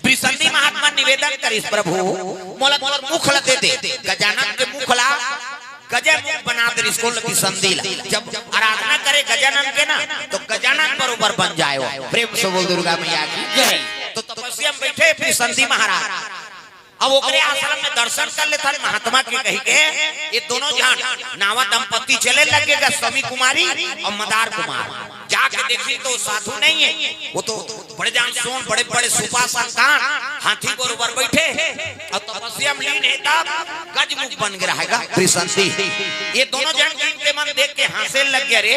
त्रिसंधी महात्मा निवेदन करिस प्रभु मोला मुखला दे दे गजानन के मुखला गजन बना दे इसको त्रिसंधी ला जब आराधना करे गजानन के ना तो गजानन बरोबर बन जाए प्रेम से बोल दुर्गा मैया की जय। तो तपस्या में बैठे त्रिसंधी महाराज अब ओकरे आश्रम में दर्शन कर लेता महात्मा के कही के ये दोनों जान नावा दंपति चले लगेगा समी कुमारी और मदार कुमार जाके देखी तो साधु नहीं है वो तो बड़े जान सोन बड़े बड़े सुपा संतान हाथी बरोबर बैठे और तपस्या में लीन है तब गजमुख बन गया है त्रिसंधी। ये दोनों जन के मन देख के हंसे लग गया रे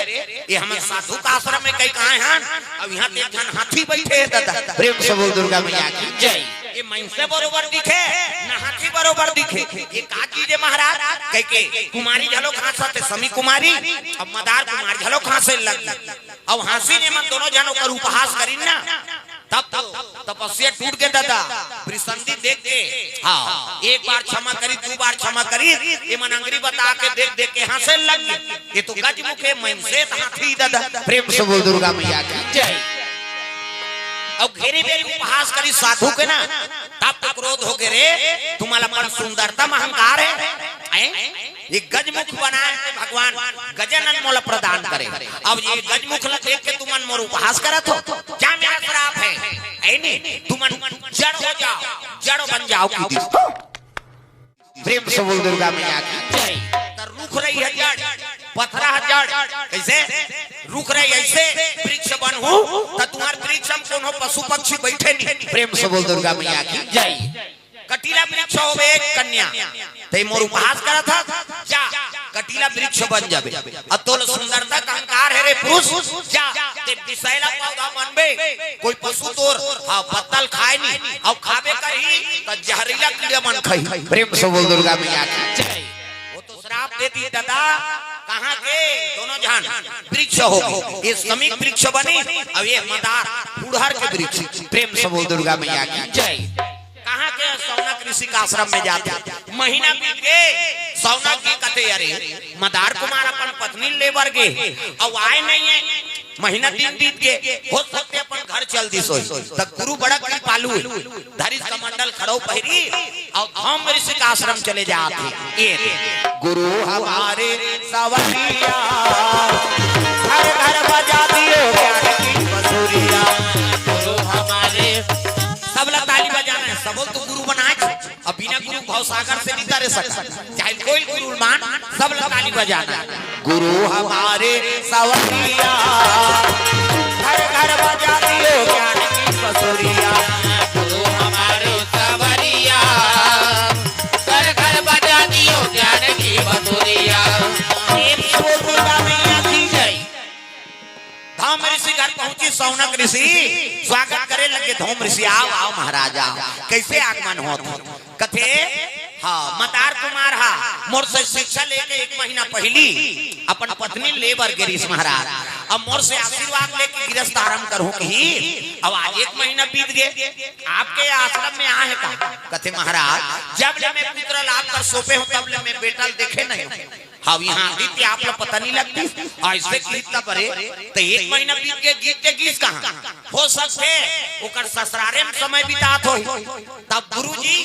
ये हमें साधु का आश्रम में कहीं कहाँ हैं अब यहाँ पे जन हाथी बैठे है दादा प्रेम से बोल दुर्गा मैया की जय। ये मनसे बरोबर दिखे न हाथी बरोबर दिखे ये का चीज है महाराज कह के कुमारी झलो कहाँ से समी कुमारी अब मदार कुमार झलो कहाँ से लग अब हंसी ने मन दोनों जनों का उपहास करी ना तब तपस्या टूट गया दादा त्रिसंधी देख के हाँ एक बार क्षमा करी दो बार क्षमा करी ये मन अंग्री बता के देख देख के हंसे लग ये तो गजमुख है मनसे हाथी दादा प्रेम से बोल दुर्गा मैया की जय। अब घेरी बेरी उपहास करी साधु के ना तब तक क्रोध हो गए रे तुम्हारा मन सुंदरता अहंकार है ये गजमुख बनाए भगवान गजानन मोला प्रदान करे अब ये गजमुख ला देख के तुमन मोर उपहास करत हो क्या मेरा श्राप है ऐनी तुमन जड़ हो जाओ जड़ बन जाओ की प्रेम से बोल दुर्गा मैया की जय। रुख रही है जड़ पथरा जड़ कैसे रुक रही ऐसे वृक्ष बनहु त तुम्हार वृक्ष में कोनो पशु पक्षी बैठे नहीं प्रेम से बोल दुर्गा मैया की जय। कटीला वृक्ष होवे एक कन्या ते मोर उपहास करा था जा कटीला वृक्ष बन जाबे अतोल सुंदरता का अहंकार है रे पुरुष जा ते विषैला पौधा बनबे कोई पशु तोर हां पत्तल खाए नहीं और खाबे करही त जहरीला कीड़ा मन खाई प्रेम से बोल दुर्गा मैया की जय। वो तो श्राप देती दादा कहाँ के दोनों जान वृक्ष हो ये समीक वृक्ष बने अब ये मदार फुड़हर के वृक्ष प्रेम से बोल दुर्गा मैया की जय। कहाँ के सौनक ऋषि का आश्रम में जाते महीना बीत गए सौनक की कथे अरे मदार कुमार अपन पत्नी लेबर गए अब आए नहीं है महीना दिन बीत गए हो सकते अपन घर चल दी सोई तक गुरु बड़ा कृपालु धरिस कमंडल खड़ो पहरी और हम ऋषि का आश्रम चले जाते ये गुरु हमारे सवरिया घर घर बजा दियो ज्ञान की बंसुरिया गुरु हमारे सब लोग ताली बजाना है सब तो गुरु बनाए अब बिना गुरु भवसागर से नहीं करे सकता चाहे कोई गुरु मान सब लोग ताली बजाना गुरु हमारे सवरिया घर घर बजा दियो ज्ञान की बंसुरिया गुरु हमारे सवरिया घर घर बजा दियो ज्ञान की बंसुरिया धौम ऋषि घर पहुंची सौनक ऋषि स्वागत करे लगे धौम ऋषि आओ आओ महाराजा कैसे आगमन होता कथे हाँ मदार कुमार हा मोर से शिक्षा लेके एक महीना पहली अपन पत्नी लेबर गिरीश महाराज अब मोर से आशीर्वाद लेके गिरस्थ आरंभ करूं की अब आज एक महीना बीत गए आपके आश्रम में आए का कथे महाराज जब मैं पुत्र लाभ कर सोपे हो तब मैं बेटा देखे नहीं हाँ यहाँ आदित्य आप लोग पता नहीं लगती ऐसे गीत परे तो एक महीना बीत के गीत के गीत कहाँ हो सकते ओकर ससुरारे में समय बितात हो तब गुरुजी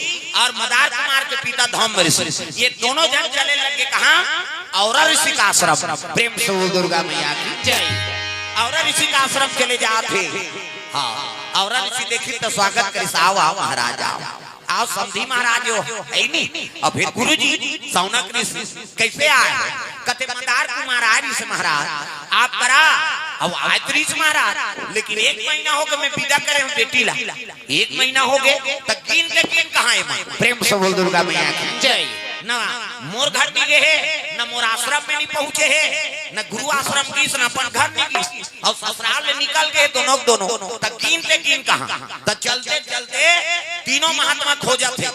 और मदार कुमार के पिता धौम ऋषि ये दोनों जन चले लगे कहाँ और ऋषि का आश्रम प्रेम से दुर्गा मैया की जय। और ऋषि का आश्रम चले जाते हाँ और ऋषि देखी तो स्वागत करे आओ आओ महाराज आओ समधी महाराज हो है नहीं और फिर गुरुजी सौनक ऋषि कैसे आए कते मदार कुमार आए ऋषि महाराज आप करा अब आए ऋषि महाराज लेकिन एक महीना हो गया मैं विदा करे हूँ बेटी ला एक महीना हो गए तक गिन के गिन कहाँ है प्रेम से बोल दुर्गा मैया की जय। न मोर घर में गए है न मोर आश्रम में नहीं पहुंचे है न गुरु आश्रम की न अपन घर में की और ससुराल में निकल गए दोनों तक गिन के गिन कहाँ तक चलते चलते तीनों महात्मा खोजा थे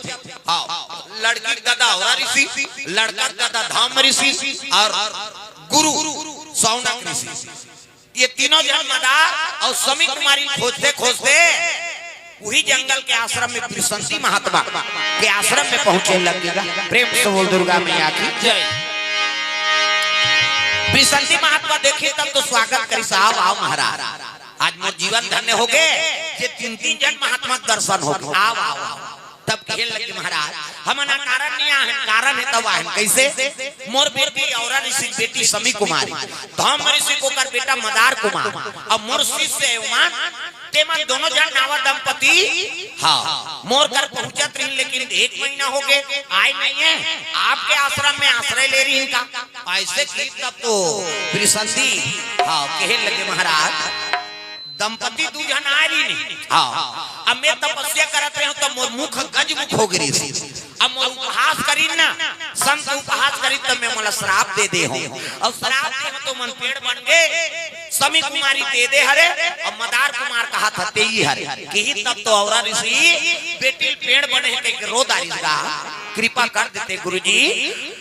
लड़की दादा और ऋषि लड़का दादा धौम ऋषि और गुरु सौनक ऋषि ये तीनों जन मदार और समी कुमारी खोजते खोजते वही जंगल के आश्रम में त्रिसंधी महात्मा के आश्रम में पहुंचे लगेगा प्रेम से बोल दुर्गा मैया की जय। त्रिसंधी महात्मा देखे तब तो स्वागत करी साहब आओ महाराज आज मोर जीवन धन्य हो गए जे 3-3 जन महात्मा दर्शन हो आओ आओ तब खेल लगे महाराज हमना कारण नहीं आहे कारण है तब आहे कैसे मोर बेटी और ऋषि बेटी समी कुमारी धाम ऋषि को कर बेटा मदार कुमार और मोर शिष्य उमान तेमन दोनों जन नावा दंपति हाँ मोर कर पहुंचत रही लेकिन 1 महीना हो गए आए नहीं है आपके आश्रम में आश्रय ले रही इनका ऐसे की तब तो त्रिसंधि हाँ कहे लगे महाराज दंपति दू जन आ रही नहीं हाँ अब मैं तपस्या करत रहे तो मोर मुख गज मुख हो गिरी अब मोर उपहास करी ना संत उपहास करी तो मैं मला श्राप दे हूं और श्राप दे तो मन पेड़ बन गए समी कुमारी दे हरे और मदार कुमार कहा था ते ही हरे कि तब तो औरा ऋषि बेटी पेड़ बने है के रोदारी का कृपा कर देते गुरुजी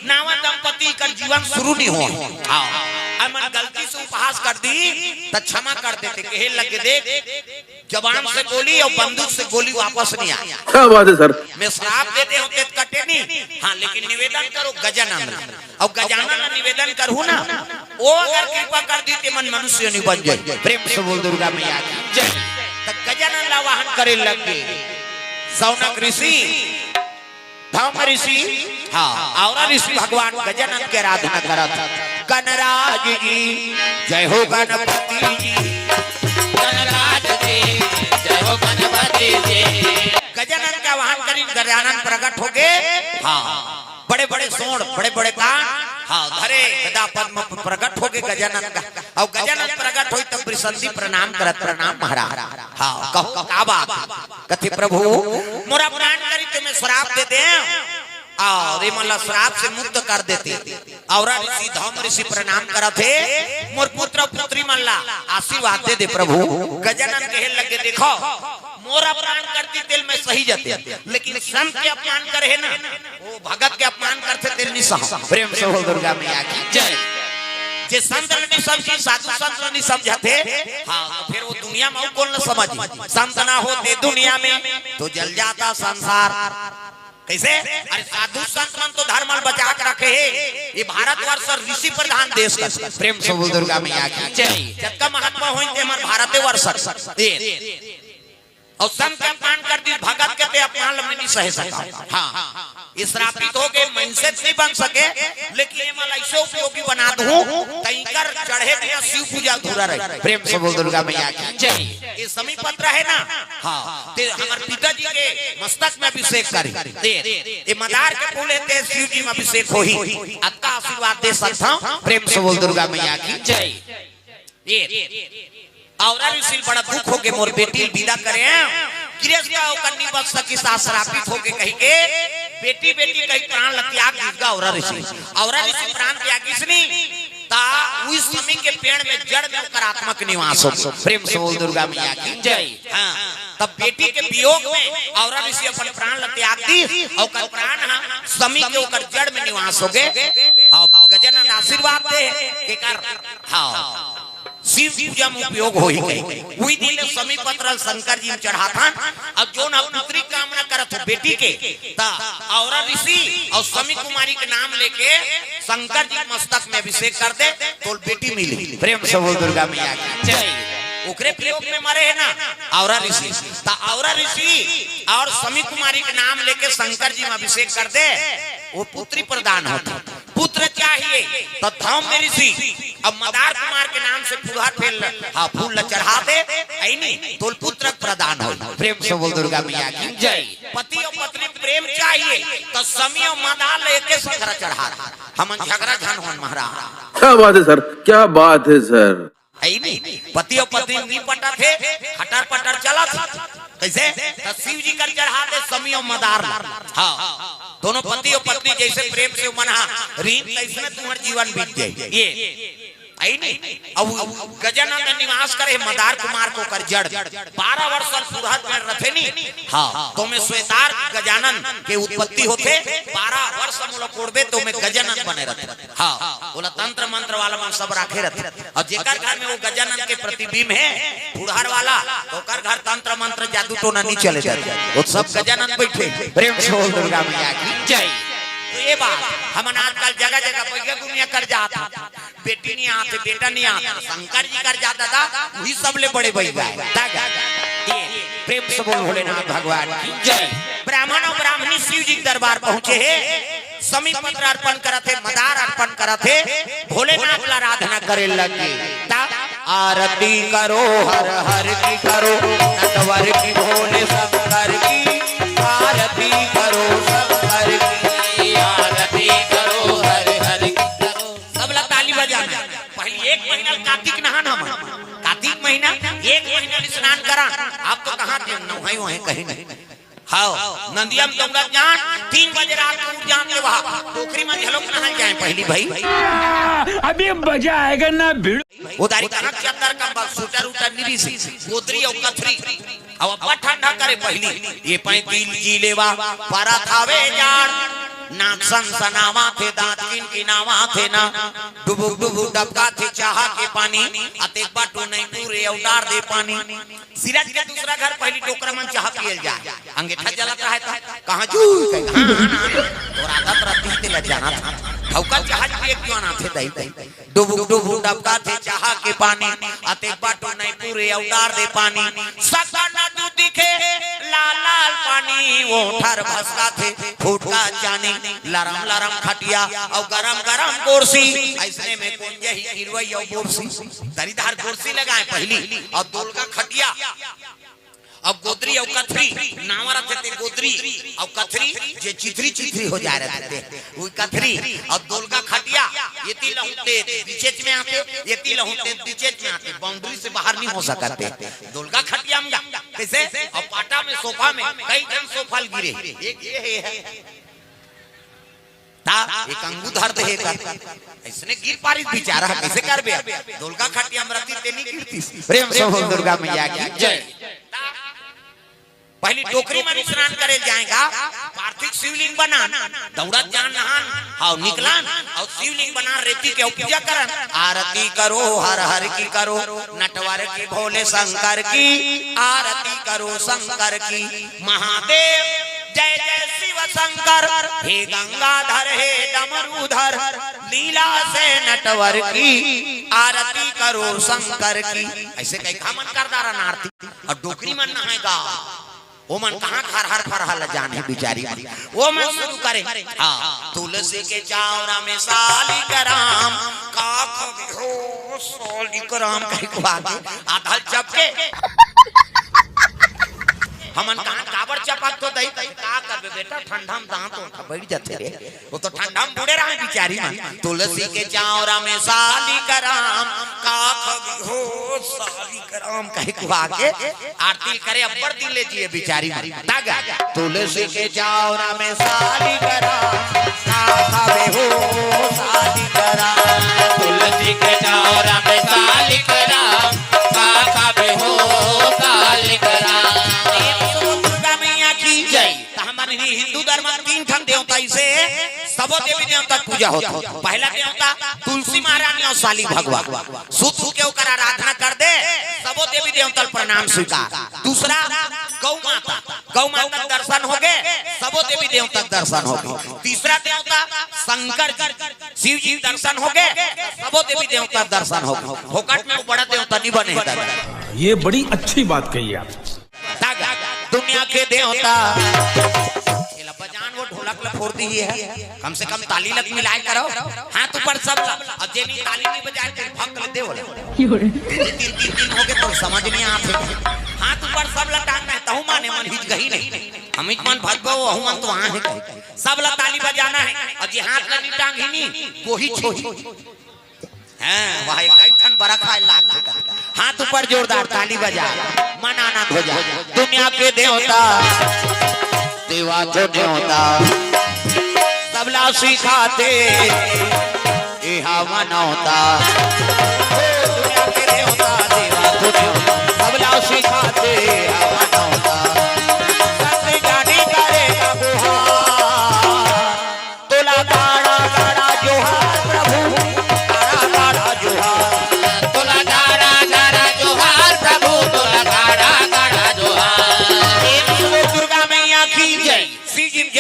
नावा दंपति का जीवन शुरू नहीं हो हाँ मन गलती से उपहास कर दी तो क्षमा कर देते कहे लगे देख जबान से गोली और बंदूक से गोली वापस नहीं आई क्या बात है सर मैं श्राप देते होते कटे नहीं हाँ लेकिन निवेदन करो गजानन और गजानन निवेदन करूँ ना वो अगर कृपा कर दी ते मन मनुष्य नहीं बन जाए प्रेम से बोल दुर्गा मैया की जय तो गजानन ला वाहन करे लगे सौनक ऋषि धाम ऋषि हाँ और ऋषि भगवान गजानन के आराधना करत गणराज जी जय हो गणपति जी गणराज जी जय हो गणपति जी गजानन का वाहन करी गजानन प्रकट हो गए हाँ बड़े बड़े सोड़ बड़े बड़े कान हाँ धरे गदा पद्म प्रकट हो गए गजानन का और गजानन प्रकट हुई तब त्रिसंधि प्रणाम करत प्रणाम महाराज हाँ कहो का बात कथे प्रभु मोरा प्राण करी तुम्हें श्राप दे दे और मला श्राप से मुक्त कर देते और ऋषि धम ऋषि प्रणाम करत थे मोर पुत्र पुत्री मल्ला आशीर्वाद दे दे प्रभु गजानन कहे लगे देखो मोरा प्राण करती तेल में सही जाते लेकिन संत के अपमान करे ना वो भगत के अपमान करते तेल नहीं सह प्रेम से हो दुर्गा मैया की जय जे संत नहीं समझी साधु संत नहीं समझाते हाँ तो फिर वो दुनिया में कौन न समझी संत ना होते दुनिया में तो जल जाता संसार कैसे अरे साधु संत मन तो धर्म बचा के रखे है ये भारतवर्ष ऋषि प्रधान देश का प्रेम से बोल दुर्गा मैया की जय जब महात्मा होइते हमार भारतवर्ष और संत अपमान कर दी भगत के अपमान में नहीं सह सका हाँ ये श्रापित हो गए मनसे नहीं बन सके लेकिन ये मला ऐसे उपयोगी बना दूं तईकर चढ़े बिना शिव पूजा अधूरा रहे प्रेम से बोल दुर्गा मैया की जय ये समी पत्र है ना हाँ ते हमारे पिताजी के मस्तक में अभिषेक करी ये मदार के फूल है शिव जी में अभिषेक हो ही आपका आशीर्वाद दे सकता हूं प्रेम से बोल दुर्गा मैया की जय ये और ऋषि बड़ा दुख हो के मोर बेटी विदा करे गृहस्थ कन्नी बच सकी श्रापित हो के कही के बेटी बेटी कही प्राण त्याग दीगा और ऋषि प्राण त्याग इसनी ता उस समय के पेड़ में जड़ में करात्मक निवास हो प्रेम से बोल दुर्गा मैया की जय हां तब बेटी के वियोग में और ऋषि अपन प्राण त्याग दी और प्राण समी के ऊपर जड़ में निवास हो गए और गजानन आशीर्वाद दे के कर हां शिव पूजा में उपयोग हो ही गई वही दिन समी पत्र शंकर जी चढ़ा था अब जो ना पुत्री कामना करत हो बेटी के ता और ऋषि और समी कुमारी के नाम लेके शंकर जी मस्तक में अभिषेक कर दे तो बेटी मिली प्रेम से बोल दुर्गा मैया की जय ओकरे प्रयोग में मरे है ना और ऋषि ता और ऋषि और समी कुमारी के नाम लेके शंकर जी में अभिषेक कर दे वो पुत्री प्रदान होता पुत्र चाहिए तो धाम में ऋषि अब मदार कुमार के नाम से फूल फेल हाँ फूल चढ़ा दे नहीं तो पुत्र प्रदान हो प्रेम से बोल दुर्गा मैया की जय पति और पत्नी प्रेम चाहिए तो समी और मदार लेके संघरा चढ़ा हम झगड़ा झन हो महाराज क्या बात है सर क्या बात है सर नहीं पति और पत्नी नहीं पटा थे खटर पटर चला था कैसे तो शिव जी कर चढ़ा दे समी और मदार हाँ दोनों पति और पत्नी जैसे प्रेम से मना रीत इसमें तुम्हारा जीवन बीत जाए ये आई नहीं अब गजानन निवास करे मदार कुमार को कर जड़ 12 वर्ष पुरहत में रथे नहीं हाँ तो में श्वेतार गजानन के उत्पत्ति होते 12 वर्ष हम लोग कोड़बे तो में गजानन बने रहते हाँ बोला तंत्र मंत्र वाला मन सब राखे रहते और जेकर घर में वो गजानन के प्रतिबिंब है पुरहर वाला तो कर घर तंत्र मंत्र जादू टोना नहीं चले जाते वो सब गजानन बैठे प्रेम से बोल दुर्गा मैया की जय तो ये बात हम आजकल जगह जगह पैसा दुनिया कर जाता बेटी नहीं आते बेटा नहीं आता शंकर जी कर जाता था वही सबले बड़े भाई प्रेम से बोल भोलेनाथ भगवान की जय। ब्राह्मण और ब्राह्मणी शिव जी के दरबार पहुंचे है, समी पत्र अर्पण करते, मदार अर्पण करते, भोलेनाथ की आराधना करे लगे। आरती करो हर हर की करो, नटवर की भोले शंकर की, आरती करो शंकर की, आरती करो हर हर की करो। सब लोग ताली बजाना। पहले 1 महीना कार्तिक नहाना, कार्तिक महीना 1 महीना स्नान करा। आप तो कहाँ थे, नहाई वहीं कहीं नहीं। हाँ नदिया में गंगा जान 3 बजे रात को उठ जान के वहाँ टोकरी में झलोक नहा जाए पहली भाई। अभी मजा आएगा ना भीड़। उधारी कहाँ चद्दर कंबल सूटर उटर निरी सी गोदरी और कथरी अब अब्बा ठंडा करे पहली ये 35 जिलेवा पारा थावे जान नाक सनावा थे दांत किनावा थे ना डुबुक डुबुक डबका थे चाहा के पानी अतेक बाटू नहीं पूरे उतार दे पानी। सिराज के दूसरा घर पहली टोकरा में चाह पियल जाए, अंगीठा जलता है कहाँ जू और आदत रहती थी ल जाना था भौका जहाज पे क्यों ना थे दई डुबुक डुबुक डबका थे चाहा के पानी अतेक बाटू नहीं पूरे उतार दे पानी। सका ना तू दिखे लाल लाल पानी वो ठर भसका थे फूटका जानी लरम लरम खटिया और गरम गरम कुर्सी ऐसने में कौन यही गिरवई और कुर्सी दरीदार कुर्सी लगाए पहली और दोल का खटिया अब गोदरी और कथरी नावा रखते थे गोदरी और कथरी जे चिथरी चिथरी हो जा रहे थे वो कथरी और दोल का खटिया ये ती लहुते बीचेच में आते ये ती लहुते बीचेच में आते बाउंड्री से बाहर नहीं हो सकते। दोल का खटिया में कैसे और पाटा में सोफा में कई जन सोफा गिरे एक ये है एक अंगूधर दे ऐसने गिर पारी बेचारा कैसे कर बे दुर्गा खटिया में रखती तेनी गिरती प्रेम से हो दुर्गा मैया की जय। पहली टोकरी में स्नान करे जाएगा पार्थिव शिवलिंग बना दौड़ा जान नहान और निकलान और शिवलिंग बना रेती के पूजा करन आरती करो हर हर की करो नटवर की भोले शंकर की आरती करो शंकर की महादेव जय जय शिव शंकर हे गंगाधर हे डमरूधर लीला से नटवर की आरती करो शंकर की। ऐसे कई खामन कर दारा आरती और डोकरी मन नहाएगा वो मन कहाँ खरहर खरहर जाने बेचारी वो मन शुरू करे हाँ तुलसी के चावरा में सालिग्राम काख हो सालिग्राम कहीं को आगे आधा चपके हमन कहाँ काबर चपक तो दही का करबे बेटा ठंडा में दांत उठा बैठ जाते रे वो तो ठंडा में बूढ़े रहे बिचारी में। तुलसी के चावरा में सालिग्राम काख हो सालिग्राम कहीं को आगे आरती करे अब्बर दिल ले जिए बिचारी में तागा तुलसी के चावरा में सालिग्राम काख हो सालिग्राम तुलसी के चावरा में सालिग्राम काख हो सालिग्राम। हिंदू धर्म में 3 ठन देवता इसे सबो देवी देवता पूजा होता। पहला देवता तुलसी महारानी और साली भगवान सुत के ओकर आराधना कर दे सबो देवी देवता प्रणाम स्वीकार। दूसरा गौ माता दर्शन हो गए सबो देवी देवता दर्शन हो गए। तीसरा देवता शंकर शिव जी दर्शन हो गए सबो देवी देवता दर्शन हो गए। फोकट में बड़ा देवता नहीं बने। ये बड़ी अच्छी बात कही आप। दुनिया के देवता बजान वो ढोलक ला फोड़ दी है कम से कम ताली लग मिलाए करो हाथ ऊपर सब अब जेनी ताली नहीं बजाए तेरे भक्त ले दे बोले 3 हो गए तो समझ नहीं आते हाथ ऊपर सब ला टांगना है तहु माने मन हिच गई नहीं हम हिच मन भगो हूं मन तो वहां है सब ला ताली बजाना है और जे हाथ ला नहीं टांग ही नहीं वो ही छोही हैं वहां एक ठन बड़ा खाए लाग हाथ ऊपर जोरदार ताली बजा मन आनंद हो जाए। दुनिया के देवता देवा तो देवता सबला सिखाते इहा मनौता दुनिया के देवता देवा तो देवता सबला सिखाते इहा मनौता सत्य गाड़ी करे गुहार तोला गाड़ा गाड़ा जोहार प्रभु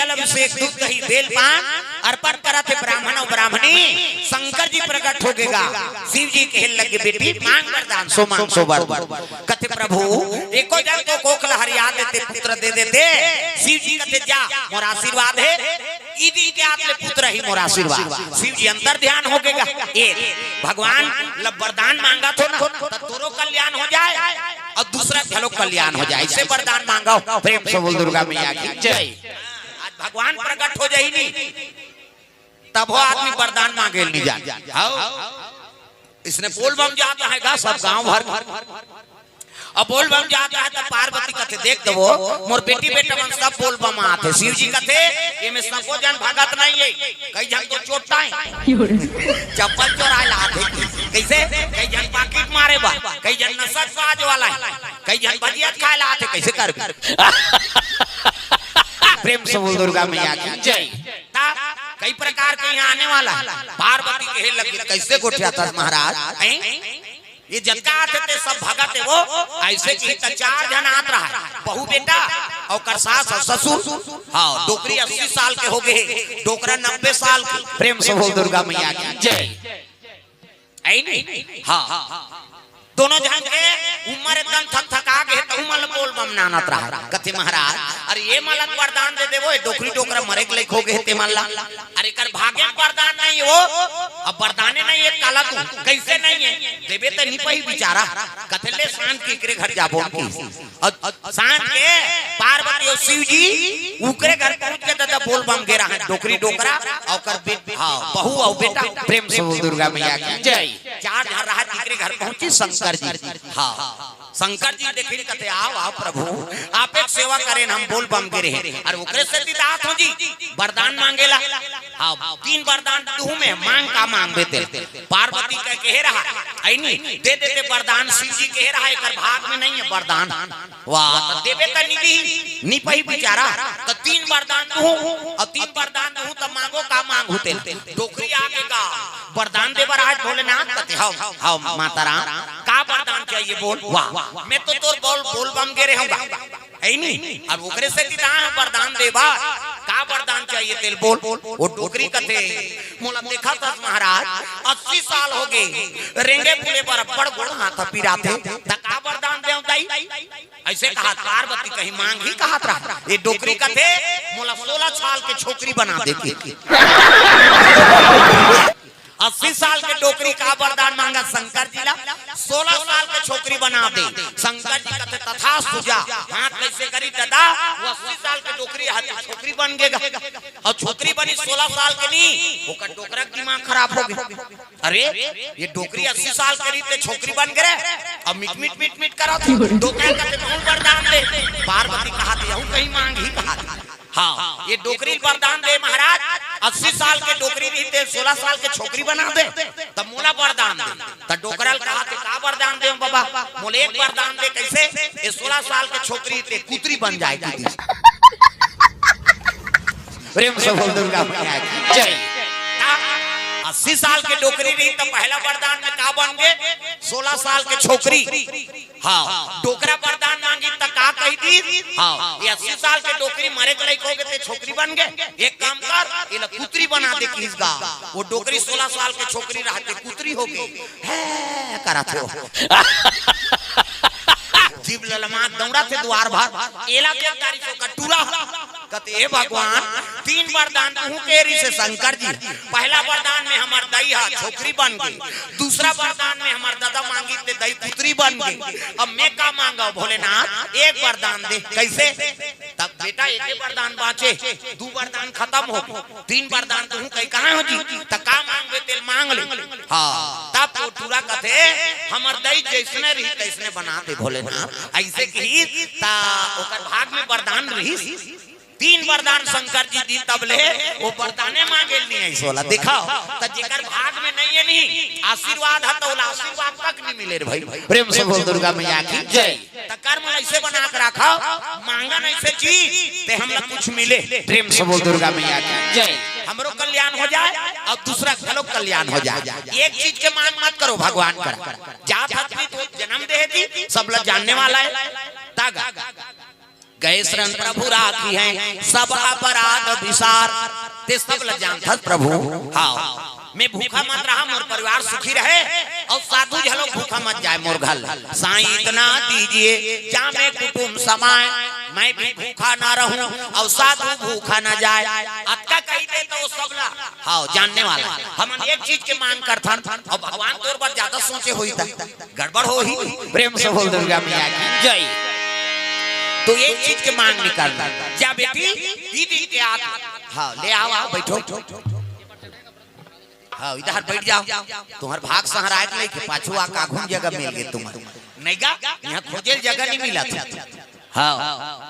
जल अभिषेक दूध दही बेल पान अर्पण करा थे ब्राह्मण और ब्राह्मणी। शंकर जी प्रकट हो गएगा, शिव जी कहे लगे बेटी मांग वरदान सो मांग सो वर। कहते प्रभु एको जन को कोखल हरिया देते पुत्र दे देते। शिव जी कहते जा मोर आशीर्वाद है, इदी के हाथ में पुत्र ही मोर आशीर्वाद। शिव जी अंतर ध्यान हो गएगा, एक भगवान लब वरदान मांगा तो ना तो तोरो कल्याण हो जाए और दूसरा घलो कल्याण हो जाए, इसे वरदान मांगो। प्रेम से बोल दुर्गा मैया की जय। आज भगवान प्रकट हो जाई नहीं तब वो आदमी वरदान मांगे नहीं जाए। इसने बोल बम जाता है गा सब गांव भर, अब बोल बम जाता है तो पार्वती कहते देख दो मोर बेटी बेटा मन सब बोल बम आते। शिव जी कहते ये में सबको जन भगत नहीं है, कई जन तो चोटता है चप्पल चोरा लाते, कैसे कई जन पाकिट मारे बा, कई जन नशा बाज वाला है, कई जन बजियत खाए लाते, कैसे कर प्रेम से बोल दुर्गा मैया की जय। कई प्रकार के यहाँ आने वाला पार्वती कहे लगे कैसे गोठिया था महाराज ये जनता आते थे सब भगत है वो ऐसे की चार जन आत रहा है, बहू बेटा और कर सास और ससुर। हाँ डोकरी 80 साल के हो गए, डोकरा 90 साल की। प्रेम से बोल दुर्गा मैया की जय। हाँ दोनों जन के उम्र एकदम थक थका गए तो मल बोल बम नानत रहा। कथे महाराज अरे ये मलक वरदान दे देवो डोकरी डोकरा मरे के लेख हो गए ते मल्ला। अरे कर भाग्य वरदान नहीं हो, अब वरदाने नहीं है काला तू कैसे नहीं है देवे तो नहीं पही बेचारा। कथे ले शांत के एकरे घर जाबो की और शांत के पार्वती और शिव जी उकरे घर पहुंच के दादा बोल बम गेरा है डोकरी डोकरा और कर हां बहू और बेटा। प्रेम से बोल दुर्गा मैया की जय। चार घर रहा एकरे घर पहुंची शंकर जी। हाँ शंकर जी देखे कहते आओ आओ प्रभु आप एक सेवा करें हम बोल बम गिरे हैं और ओकरे से दात हो जी वरदान मांगेला। हाँ 3 वरदान तू में मांग का मांग देते। पार्वती का कह रहा है नहीं दे देते वरदान, शिव जी कह रहा है कर भाग में नहीं है वरदान। वाह तो देवे का निधि नहीं पही बेचारा तो 3 वरदान तू और 3 वरदान तू तो मांगो का मांग होते डोकरी आगे का वरदान देवर आज भोलेनाथ कहते हां हां माता राम का वरदान चाहिए बोल। वाह मैं तो तोर बोल बम गे रहूंगा है नहीं अब ओकरे से दिता वरदान देवा का वरदान चाहिए तेल बोल। वो डोकरी कथे मोला देखा था महाराज 80 साल हो गए रेंगे पुले पर बड़ गोड़ हाथ पिराते त का वरदान देऊ दाई ऐसे कहा। पार्वती कहीं मांग ही कहा रहा ये डोकरी कथे मोला 16 साल के छोकरी बना देती। 80 साल के डोकरी का वरदान मांगा शंकर जी ला 16 साल के छोकरी बना दे। शंकर जी कहते तथा सुजा हाथ कैसे करी दादा वो 80 साल के डोकरी हाथ छोकरी बन गएगा और छोकरी बनी 16 साल के नहीं ओकर डोकरा दिमाग खराब हो गया। अरे ये डोकरी 80 साल के रीते छोकरी बन गए अब मिट मिट करा डोकरा कहते कौन वरदान दे। पार्वती कहा थी कहीं मांग ही कहा था। हाँ ये डोकरी वरदान दे महाराज 80 साल के डोकरी रहते 16 साल के छोकरी बना दे तब मोला वरदान दे। तब डोकरल कहा थे का वरदान दे बाबा मोले एक वरदान दे कैसे ये 16 साल के छोकरी थे कुतरी बन जाएगी। प्रेम से बोल दुर्गा मैया की जय। 80 साल के डोकरी रही तो पहला वरदान में का बन गए 16 साल के छोकरी। हाँ डोकरा वरदान मांगी तो का कही थी। हाँ ये 80 साल के डोकरी मरे के लायक हो गए थे छोकरी बन गए एक काम कर ये कुतरी बना दे किसका वो डोकरी 16 साल के छोकरी रहते कुतरी हो गई है करा थे जीव ललमात दौड़ा थे द्वार भर एला के तारीखों का टूरा कहते हे भगवान 3 वरदान तू केरी से शंकर जी। पहला वरदान में हमार दई हा छोकरी बन गई, दूसरा वरदान में हमार दादा मांगी थे दई पुत्री बन गई। अब मैं का मांगा भोलेनाथ एक वरदान दे कैसे। तब बेटा एक वरदान बाचे 2 वरदान खत्म हो 3 वरदान तू कहीं कहां हो जी त का मांगबे तेल मांग ले। हां तब वो टूरा कहते हमार दई जैसने रही तैसने बना दे भोलेनाथ ऐसे की ता ओकर भाग में वरदान रही। 3 वरदान शंकर जी दी तब ले वो वरदाने मांगे नहीं ऐसे वाला दिखाओ त जेकर भाग में नहीं है नहीं आशीर्वाद है तो आशीर्वाद तक नहीं मिले रे भाई। प्रेम से बोल दुर्गा मैया की जय। त कर्म ऐसे बना के रखो मांगन ऐसे चीज ते हमरा कुछ मिले। प्रेम से बोल दुर्गा मैया की जय। हमरो कल्याण हो जाए और दूसरा घलो कल्याण हो जाए। एक चीज के मांग मत करो भगवान कर जात आदमी तो जन्म दे जी सब लोग जानने वाला है तागा गए शरण प्रभु राखी हैं सब अपराध विसार ते सब ल जानत प्रभु। हाँ मैं भूखा मत रहा, मोर परिवार सुखी रहे और साधु झलो भूखा मत जाए मोर घर। साईं इतना दीजिए जा में कुटुंब समाए, मैं भी भूखा ना रहूं और साधु भूखा ना जाए। अक्का कही दे तो सब ला हाँ जानने वाला। हम एक चीज के मांग करथन और भगवान तोर पर ज्यादा सोचे होई था गड़बड़ हो ही। प्रेम से बोल दुर्गा मैया की जय। तो ये चीज के मांग निकालना जा बेटी दीदी के आ हाँ ले आओ बैठो। हाँ इधर बैठ जाओ, तुम्हार भाग सहराए के पाछू आका घूम जगह मिल गए तुम्हारे नहीं गा यहाँ खोजे जगह नहीं मिला था। हाँ